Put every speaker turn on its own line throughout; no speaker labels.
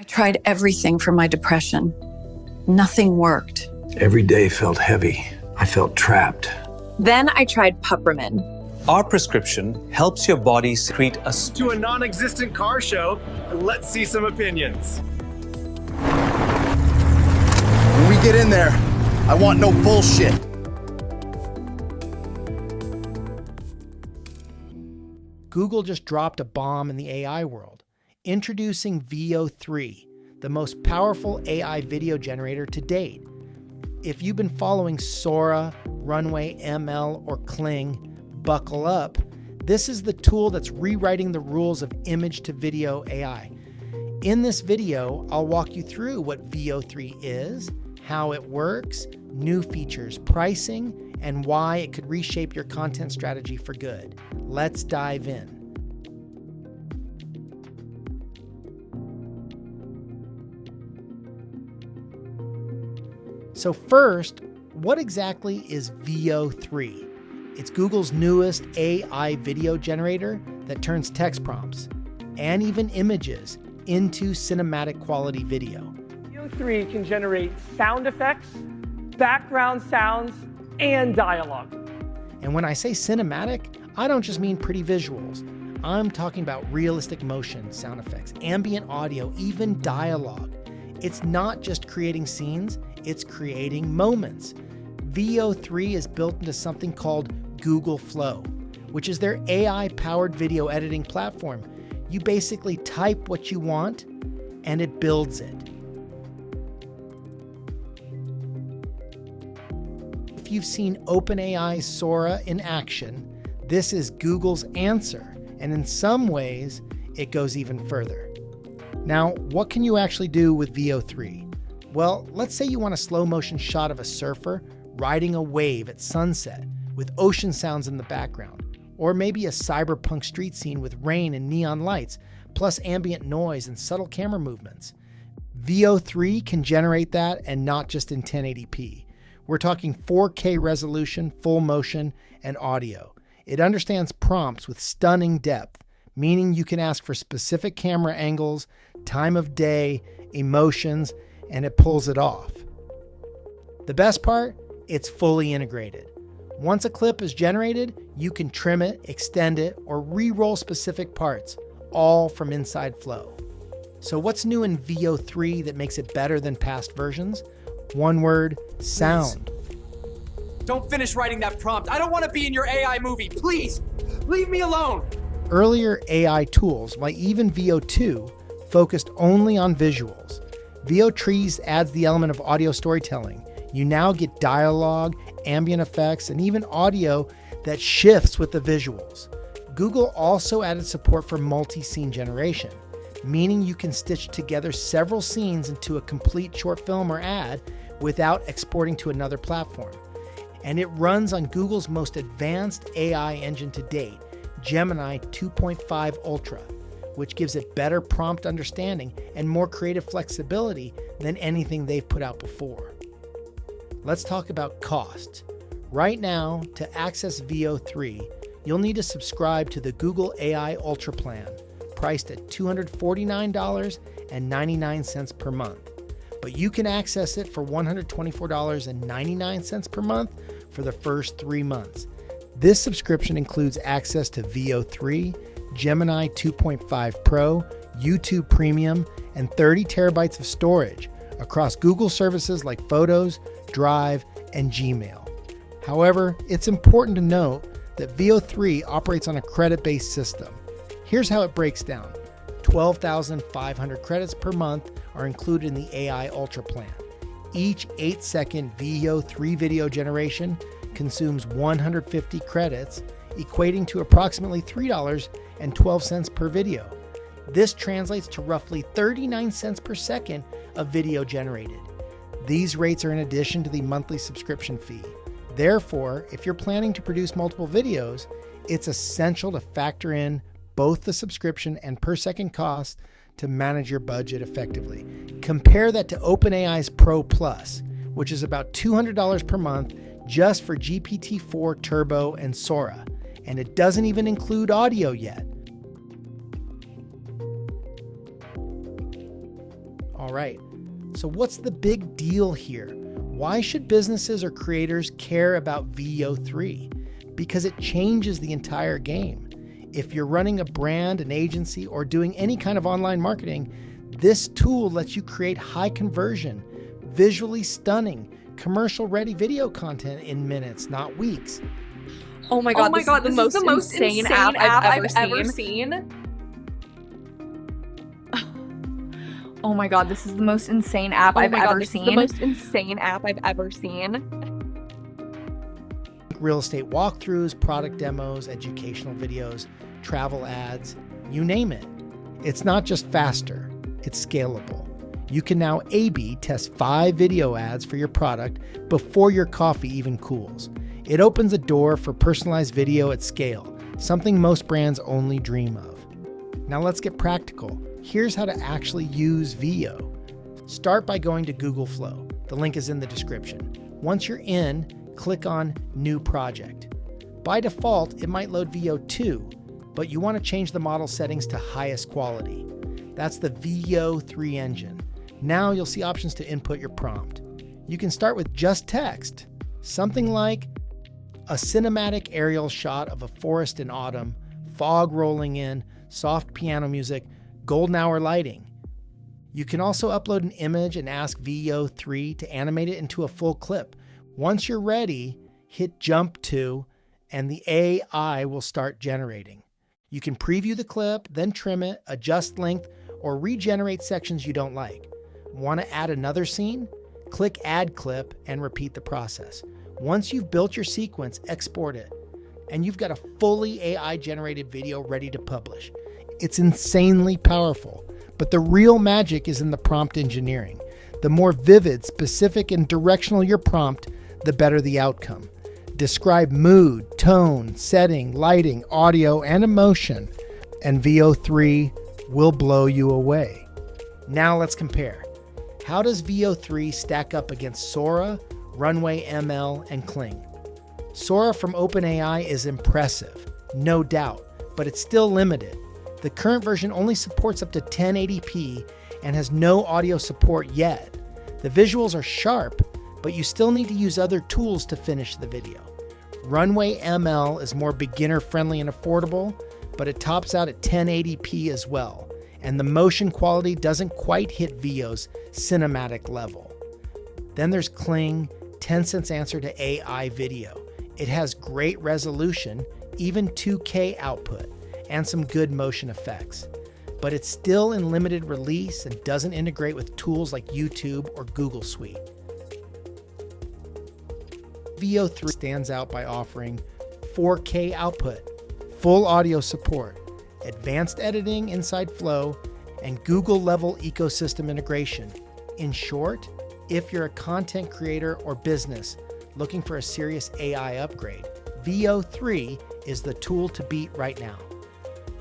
I tried everything for my depression. Nothing worked.
Every day felt heavy. I felt trapped.
Then I tried Puppermin.
Our prescription helps your body secrete
to a non-existent car show. Let's see some opinions.
When we get in there, I want no bullshit.
Google just dropped a bomb in the AI world, introducing VEO-3, the most powerful AI video generator to date. If you've been following Sora, Runway, ML, or Kling, buckle up. This is the tool that's rewriting the rules of image-to-video AI. In this video, I'll walk you through what VEO-3 is, how it works, new features, pricing, and why it could reshape your content strategy for good. Let's dive in. So first, what exactly is VEO-3? It's Google's newest AI video generator that turns text prompts and even images into cinematic quality video.
VEO-3 can generate sound effects, background sounds, and dialogue.
And when I say cinematic, I don't just mean pretty visuals. I'm talking about realistic motion, sound effects, ambient audio, even dialogue. It's not just creating scenes, it's creating moments. VEO-3 is built into something called Google Flow, which is their AI-powered video editing platform. You basically type what you want, and it builds it. If you've seen OpenAI's Sora in action, this is Google's answer, and in some ways, it goes even further. Now, what can you actually do with VEO-3? Well, let's say you want a slow motion shot of a surfer riding a wave at sunset with ocean sounds in the background, or maybe a cyberpunk street scene with rain and neon lights, plus ambient noise and subtle camera movements. VEO-3 can generate that, and not just in 1080p. We're talking 4K resolution, full motion, and audio. It understands prompts with stunning depth, meaning you can ask for specific camera angles, time of day, emotions, and it pulls it off. The best part? It's fully integrated. Once a clip is generated, you can trim it, extend it, or re-roll specific parts, all from inside Flow. So what's new in VEO-3 that makes it better than past versions? One word: sound.
Don't finish writing that prompt. I don't want to be in your AI movie. Please, leave me alone.
Earlier AI tools, like even VEO-2, focused only on visuals. VEO-3 adds the element of audio storytelling. You now get dialogue, ambient effects, and even audio that shifts with the visuals. Google also added support for multi-scene generation, meaning you can stitch together several scenes into a complete short film or ad without exporting to another platform. And it runs on Google's most advanced AI engine to date, Gemini 2.5 Ultra, which gives it better prompt understanding and more creative flexibility than anything they've put out before. Let's talk about cost. Right now, to access VEO-3, you'll need to subscribe to the Google AI Ultra plan, priced at $249.99 per month. But you can access it for $124.99 per month for the first 3 months. This subscription includes access to VEO-3, Gemini 2.5 Pro, YouTube Premium, and 30 terabytes of storage across Google services like Photos, Drive, and Gmail. However, it's important to note that VEO-3 operates on a credit-based system. Here's how it breaks down. 12,500 credits per month are included in the AI Ultra plan. Each 8-second VEO-3 video generation consumes 150 credits, equating to approximately $3.12 per video. This translates to roughly 39 cents per second of video generated. These rates are in addition to the monthly subscription fee. Therefore, if you're planning to produce multiple videos, it's essential to factor in both the subscription and per second cost to manage your budget effectively. Compare that to OpenAI's Pro Plus, which is about $200 per month just for GPT-4 Turbo and Sora, and it doesn't even include audio yet. All right, so what's the big deal here? Why should businesses or creators care about VEO-3? Because it changes the entire game. If you're running a brand, an agency, or doing any kind of online marketing, this tool lets you create high conversion, visually stunning, commercial-ready video content in minutes, not weeks.
Oh my god, this is the most insane app I've ever seen. Oh my god, this is the most insane app I've ever seen. The most insane app I've ever seen.
Real estate walkthroughs, product demos, educational videos, travel ads, you name it. It's not just faster, it's scalable. You can now A/B test 5 video ads for your product before your coffee even cools. It opens a door for personalized video at scale, something most brands only dream of. Now let's get practical. Here's how to actually use VEO. Start by going to Google Flow. The link is in the description. Once you're in, click on New Project. By default, it might load VEO-2, but you want to change the model settings to highest quality. That's the VEO-3 engine. Now you'll see options to input your prompt. You can start with just text, something like a cinematic aerial shot of a forest in autumn, fog rolling in, soft piano music, golden hour lighting. You can also upload an image and ask VEO-3 to animate it into a full clip. Once you're ready, hit jump to, and the AI will start generating. You can preview the clip, then trim it, adjust length, or regenerate sections you don't like. Want to add another scene? Click Add Clip and repeat the process. Once you've built your sequence, export it, and you've got a fully AI-generated video ready to publish. It's insanely powerful, but the real magic is in the prompt engineering. The more vivid, specific, and directional your prompt, the better the outcome. Describe mood, tone, setting, lighting, audio, and emotion, and VEO-3 will blow you away. Now let's compare. How does VEO-3 stack up against Sora, Runway ML, and Kling? Sora from OpenAI is impressive, no doubt, but it's still limited. The current version only supports up to 1080p and has no audio support yet. The visuals are sharp, but you still need to use other tools to finish the video. Runway ML is more beginner-friendly and affordable, but it tops out at 1080p as well, and the motion quality doesn't quite hit VEO's cinematic level. Then there's Kling, Tencent's answer to AI video. It has great resolution, even 2K output, and some good motion effects. But it's still in limited release and doesn't integrate with tools like YouTube or Google Suite. VEO-3 stands out by offering 4K output, full audio support, advanced editing inside Flow, and Google-level ecosystem integration. In short, if you're a content creator or business looking for a serious AI upgrade, VEO-3 is the tool to beat right now.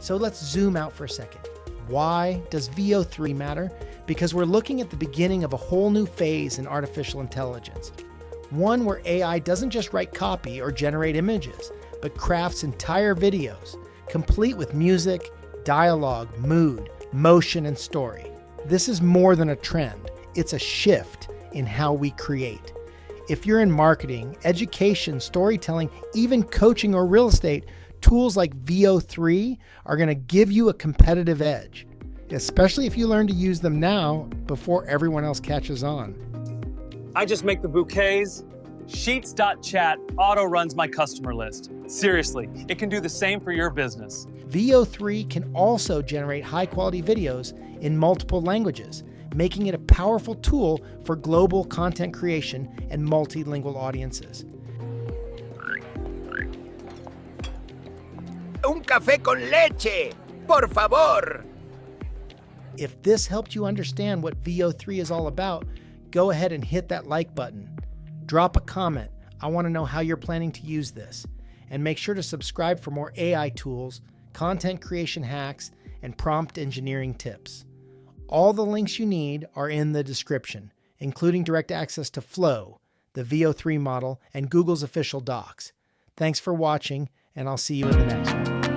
So let's zoom out for a second. Why does VEO-3 matter? Because we're looking at the beginning of a whole new phase in artificial intelligence. One where AI doesn't just write copy or generate images, but crafts entire videos, complete with music, dialogue, mood, motion, and story. This is more than a trend. It's a shift in how we create. If you're in marketing, education, storytelling, even coaching or real estate, tools like VEO-3 are going to give you a competitive edge, especially if you learn to use them now before everyone else catches on.
I just make the bouquets. Sheets.chat auto runs my customer list. Seriously, it can do the same for your business.
VEO-3 can also generate high-quality videos in multiple languages, making it a powerful tool for global content creation and multilingual audiences.
Un café con leche, por favor.
If this helped you understand what VEO-3 is all about, go ahead and hit that like button. Drop a comment. I want to know how you're planning to use this. And make sure to subscribe for more AI tools, content creation hacks, and prompt engineering tips. All the links you need are in the description, including direct access to Flow, the VEO-3 model, and Google's official docs. Thanks for watching, and I'll see you in the next one.